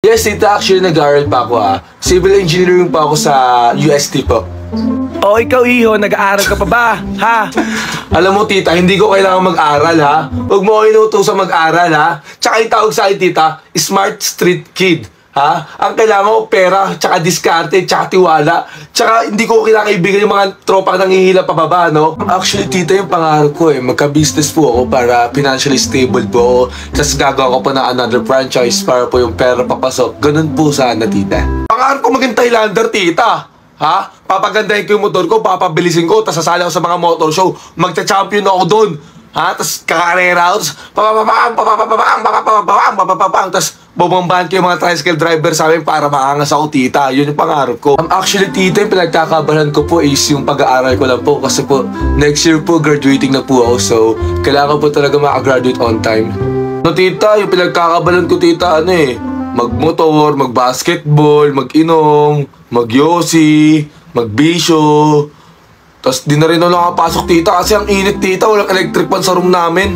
Yes, tita, actually nag-aaral pa ako Civil engineering pa ako sa UST po. O ikaw, iho, nag-aaral ka pa ba? Ha? Alam mo, tita, hindi ko kailangan mag-aral, ha? Huwag mo ako inutusan mag-aral, ha? Tsaka yung tawag sa akin, tita, smart street kid, ha? Ang kailangan ko, pera, tsaka diskarte, tsaka tiwala. Tsaka hindi ko kailangan ibigay yung mga tropang nanghihila pababa, no? Actually, tita, yung pangarap ko, magka-business po ako para financially stable po ako. Tapos gagawa ko pa na another franchise para po yung pera papasok. Ganun po sana, tita. Pangarap ko maging Thailander, tita. Ha? Papagandahin ko yung motor ko, papabilisin ko, tapos sasali ako sa mga motor show. Magcha-champion ako doon. Ha? Tapos kakarera ako, tapos tapos bubambahan ko yung mga tricycle driver sa amin para maangas ako, tita. Yun yung pangarap ko. Actually, tita, yung pinagkakabalan ko po is yung pag-aaral ko lang po. Kasi po, next year po, graduating na po ako. So, kailangan po talaga makagraduate on time. No, tita, yung pinagkakabalan ko, tita, magmotor, magbasketball, mag-inom, magyosi, magbisyo. Tapos di na rin ako nakapasok, tita, kasi ang init, tita. Walang electric fan sa room namin.